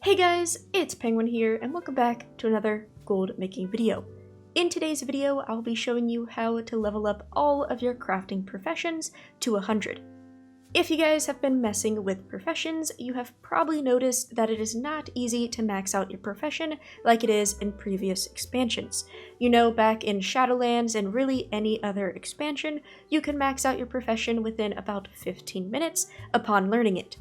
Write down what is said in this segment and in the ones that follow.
Hey guys, it's Penguin here, and welcome back to another gold making video. In today's video, I'll be showing you how to level up all of your crafting professions to 100. If you guys have been messing with professions, you have probably noticed that it is not easy to max out your profession like it is in previous expansions. You know, back in Shadowlands and really any other expansion, you can max out your profession within about 15 minutes upon learning it.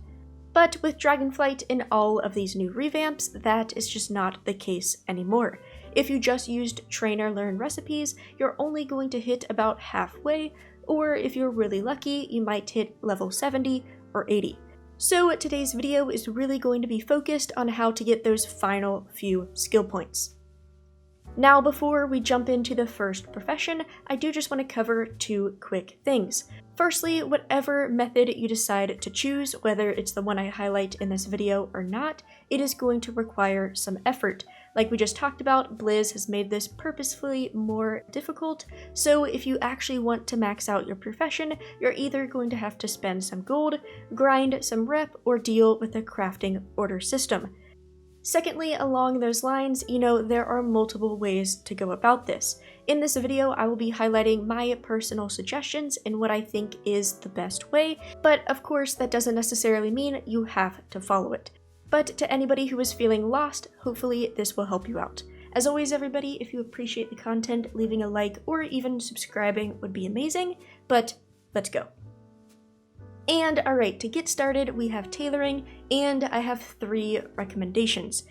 But with Dragonflight and all of these new revamps, that is just not the case anymore. If you just used trainer learn recipes, you're only going to hit about halfway, or if you're really lucky, you might hit level 70 or 80. So today's video is really going to be focused on how to get those final few skill points. Now, before we jump into the first profession, I do just want to cover two quick things. Firstly, whatever method you decide to choose, whether it's the one I highlight in this video or not, it is going to require some effort. Like we just talked about, Blizz has made this purposefully more difficult, so if you actually want to max out your profession, you're either going to have to spend some gold, grind some rep, or deal with a crafting order system. Secondly, along those lines, there are multiple ways to go about this. In this video, I will be highlighting my personal suggestions and what I think is the best way, but of course that doesn't necessarily mean you have to follow it. But to anybody who is feeling lost, hopefully this will help you out. As always, everybody, if you appreciate the content, leaving a like or even subscribing would be amazing, but let's go. And alright, to get started, we have tailoring, and I have 3 recommendations.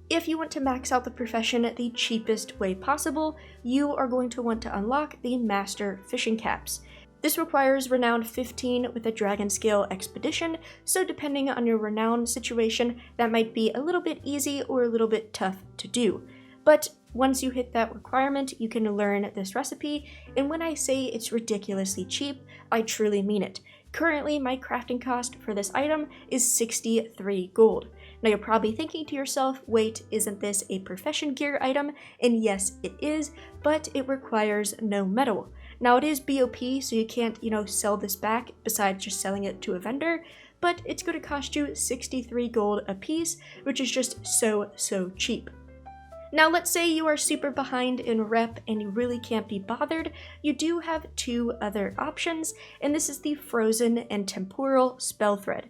If you want to max out the profession the cheapest way possible, you are going to want to unlock the Master Fishing Caps. This requires Renown 15 with a Dragon Scale Expedition, so depending on your Renown situation, that might be a little bit easy or a little bit tough to do. But once you hit that requirement, you can learn this recipe, and when I say it's ridiculously cheap, I truly mean it. Currently, my crafting cost for this item is 63 gold. Now you're probably thinking to yourself, wait, isn't this a profession gear item? And yes, it is, but it requires no metal. Now it is BOP, so you can't, sell this back besides just selling it to a vendor, but it's going to cost you 63 gold a piece, which is just so cheap. Now let's say you are super behind in rep and you really can't be bothered, you do have 2 other options, and this is the frozen and temporal spell thread.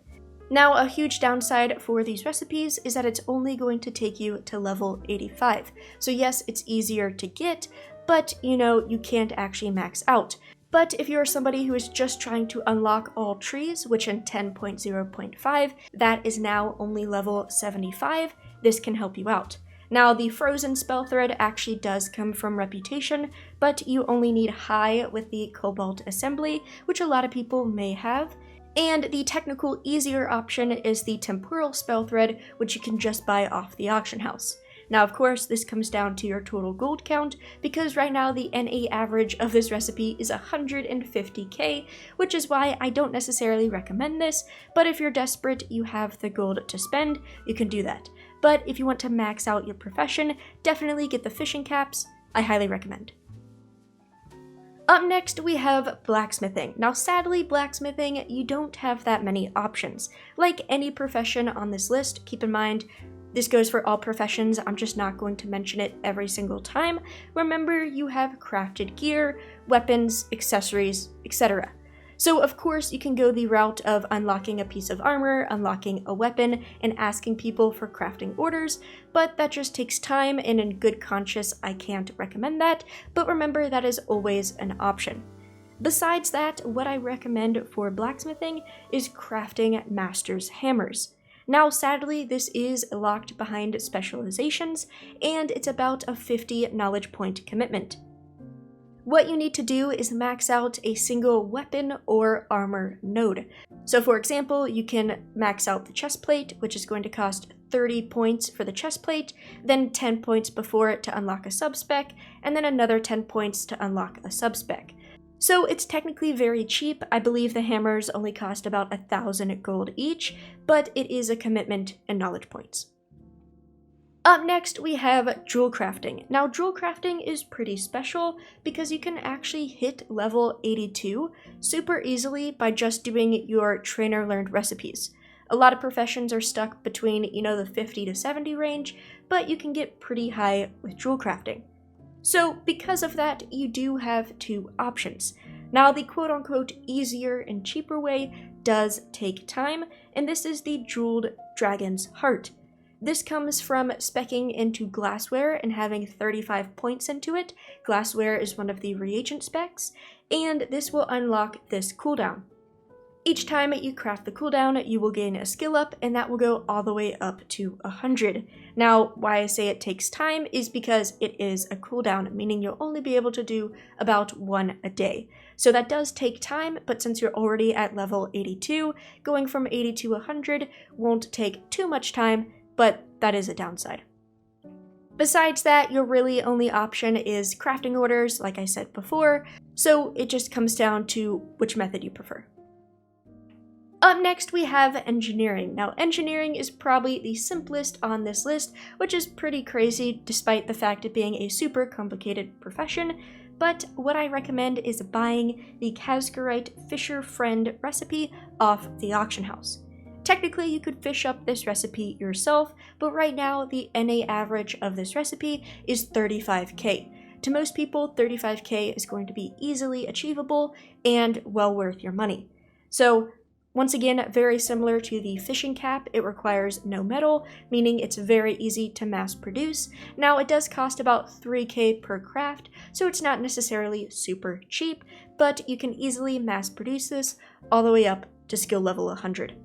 Now a huge downside for these recipes is that it's only going to take you to level 85. So yes, it's easier to get, but you can't actually max out. But if you're somebody who is just trying to unlock all trees, which in 10.0.5, that is now only level 75, this can help you out. Now, the frozen spell thread actually does come from reputation, but you only need high with the cobalt assembly, which a lot of people may have. And the technical easier option is the temporal spell thread, which you can just buy off the auction house. Now, of course, this comes down to your total gold count, because right now the NA average of this recipe is 150k, which is why I don't necessarily recommend this, but if you're desperate, you have the gold to spend, you can do that. But if you want to max out your profession, definitely get the fishing caps. I highly recommend. Up next, we have blacksmithing. Now, sadly, blacksmithing, you don't have that many options. Like any profession on this list, keep in mind, this goes for all professions, I'm just not going to mention it every single time. Remember, you have crafted gear, weapons, accessories, etc. So of course you can go the route of unlocking a piece of armor, unlocking a weapon, and asking people for crafting orders, but that just takes time, and in good conscience I can't recommend that, but remember that is always an option. Besides that, what I recommend for blacksmithing is crafting master's hammers. Now sadly, this is locked behind specializations, and it's about a 50 knowledge point commitment. What you need to do is max out a single weapon or armor node. So for example, you can max out the chest plate, which is going to cost 30 points for the chest plate, then 10 points before it to unlock a subspec, and then another 10 points to unlock a subspec. So it's technically very cheap. I believe the hammers only cost about 1,000 gold each, but it is a commitment and knowledge points. Up next, we have Jewelcrafting. Now, Jewelcrafting is pretty special because you can actually hit level 82 super easily by just doing your trainer learned recipes. A lot of professions are stuck between, the 50 to 70 range, but you can get pretty high with Jewelcrafting. So because of that, you do have two options. Now the quote-unquote easier and cheaper way does take time, and this is the Jeweled Dragon's Heart. This comes from speccing into glassware and having 35 points into it. Glassware is one of the reagent specs, and this will unlock this cooldown. Each time you craft the cooldown, you will gain a skill up, and that will go all the way up to 100. Now, why I say it takes time is because it is a cooldown, meaning you'll only be able to do about one a day. So that does take time, but since you're already at level 82, going from 80 to 100 won't take too much time, but that is a downside. Besides that, your really only option is crafting orders, like I said before, so it just comes down to which method you prefer. Up next, we have engineering. Now, engineering is probably the simplest on this list, which is pretty crazy despite the fact of being a super complicated profession, but what I recommend is buying the Cascarite Fisher Friend recipe off the auction house. Technically, you could fish up this recipe yourself, but right now, the NA average of this recipe is 35k. To most people, 35k is going to be easily achievable and well worth your money. So, once again, very similar to the fishing cap, it requires no metal, meaning it's very easy to mass produce. Now, it does cost about 3k per craft, so it's not necessarily super cheap, but you can easily mass produce this all the way up to skill level 100.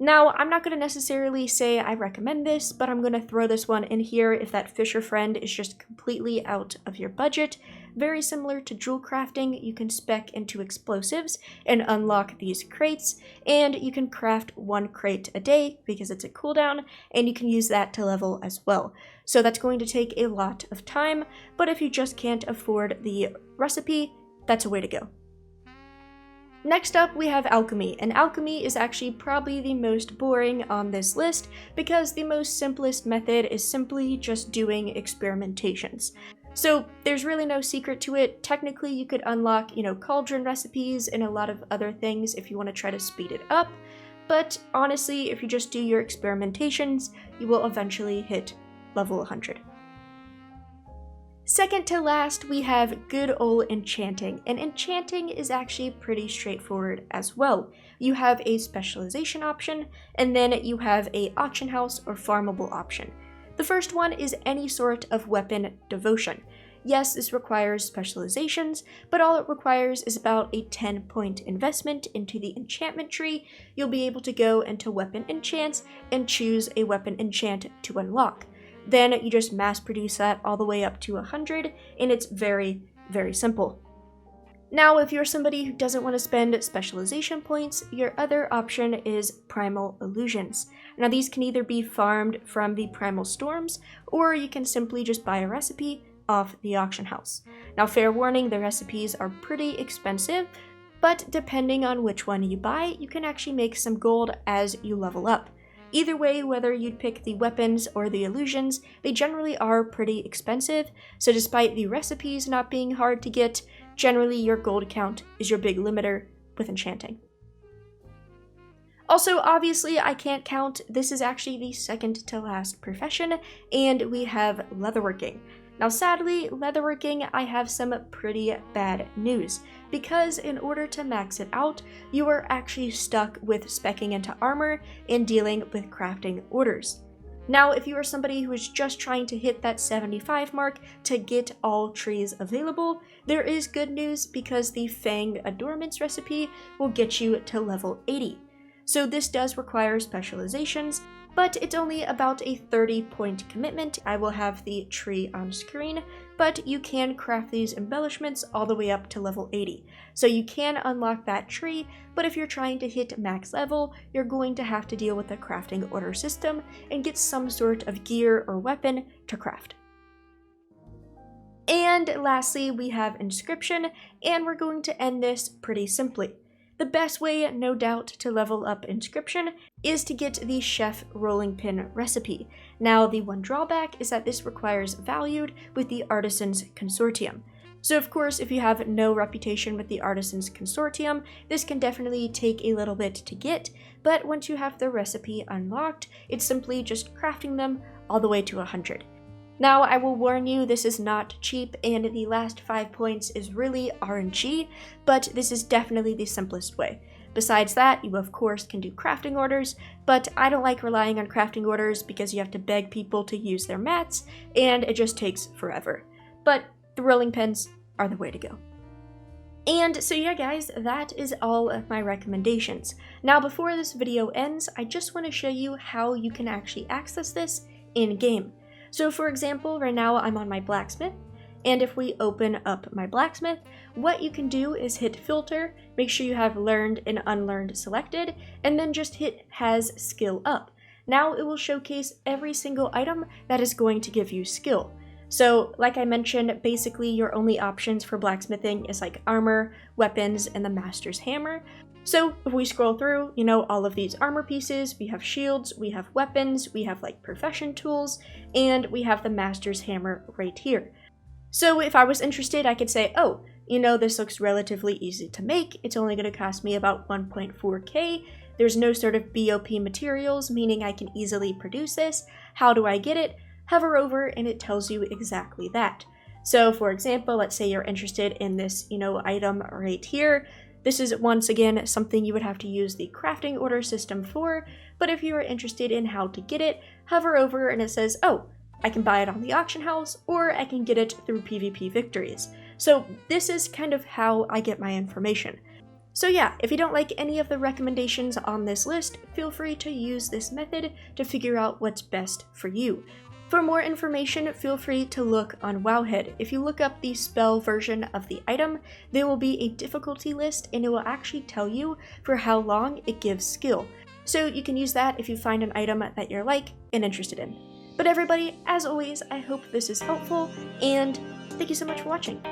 Now, I'm not going to necessarily say I recommend this, but I'm going to throw this one in here if that Fisher Friend is just completely out of your budget. Very similar to Jewelcrafting, you can spec into explosives and unlock these crates, and you can craft one crate a day because it's a cooldown, and you can use that to level as well. So that's going to take a lot of time, but if you just can't afford the recipe, that's a way to go. Next up, we have Alchemy, and Alchemy is actually probably the most boring on this list because the most simplest method is simply just doing experimentations. So there's really no secret to it. Technically, you could unlock, cauldron recipes and a lot of other things if you want to try to speed it up, but honestly, if you just do your experimentations, you will eventually hit level 100. Second to last, we have good old Enchanting, and Enchanting is actually pretty straightforward as well. You have a specialization option, and then you have a auction house or farmable option. The first one is any sort of weapon devotion. Yes, this requires specializations, but all it requires is about a 10-point investment into the enchantment tree. You'll be able to go into weapon enchants and choose a weapon enchant to unlock. Then you just mass produce that all the way up to 100, and it's very, very simple. Now, if you're somebody who doesn't want to spend specialization points, your other option is primal illusions. Now, these can either be farmed from the primal storms, or you can simply just buy a recipe off the auction house. Now, fair warning, the recipes are pretty expensive, but depending on which one you buy, you can actually make some gold as you level up. Either way, whether you'd pick the weapons or the illusions, they generally are pretty expensive, so despite the recipes not being hard to get, generally your gold count is your big limiter with enchanting. Also, obviously, I can't count, this is actually the second to last profession, and we have leatherworking. Now sadly, leatherworking, I have some pretty bad news, because in order to max it out, you are actually stuck with speccing into armor and dealing with crafting orders. Now, if you are somebody who is just trying to hit that 75 mark to get all trees available, there is good news because the Fang Adornments recipe will get you to level 80. So this does require specializations, but it's only about a 30-point commitment. I will have the tree on screen, but you can craft these embellishments all the way up to level 80. So you can unlock that tree, but if you're trying to hit max level, you're going to have to deal with the crafting order system and get some sort of gear or weapon to craft. And lastly, we have Inscription, and we're going to end this pretty simply. The best way, no doubt, to level up Inscription is to get the Chef Rolling Pin recipe. Now, the one drawback is that this requires valued with the Artisans Consortium. So of course, if you have no reputation with the Artisans Consortium, this can definitely take a little bit to get, but once you have the recipe unlocked, it's simply just crafting them all the way to 100. Now, I will warn you, this is not cheap, and the last 5 points is really RNG, but this is definitely the simplest way. Besides that, you of course can do crafting orders, but I don't like relying on crafting orders because you have to beg people to use their mats, and it just takes forever. But the rolling pins are the way to go. And so yeah guys, that is all of my recommendations. Now before this video ends, I just want to show you how you can actually access this in-game. So for example, right now I'm on my blacksmith, and if we open up my blacksmith, what you can do is hit filter, make sure you have learned and unlearned selected, and then just hit has skill up. Now it will showcase every single item that is going to give you skill. So like I mentioned, basically your only options for blacksmithing is like armor, weapons, and the master's hammer. So if we scroll through, you know, all of these armor pieces, we have shields, we have weapons, we have like profession tools, and we have the master's hammer right here. So if I was interested, I could say, oh, you know, this looks relatively easy to make. It's only going to cost me about 1.4k. There's no sort of BOP materials, meaning I can easily produce this. How do I get it? Hover over and it tells you exactly that. So for example, let's say you're interested in this, you know, item right here. This is once again something you would have to use the crafting order system for, but if you are interested in how to get it, hover over and it says, oh, I can buy it on the auction house, or I can get it through PvP victories. So this is kind of how I get my information. So yeah, if you don't like any of the recommendations on this list, feel free to use this method to figure out what's best for you. For more information, feel free to look on Wowhead. If you look up the spell version of the item, there will be a difficulty list and it will actually tell you for how long it gives skill. So you can use that if you find an item that you're like and interested in. But everybody, as always, I hope this is helpful, and thank you so much for watching.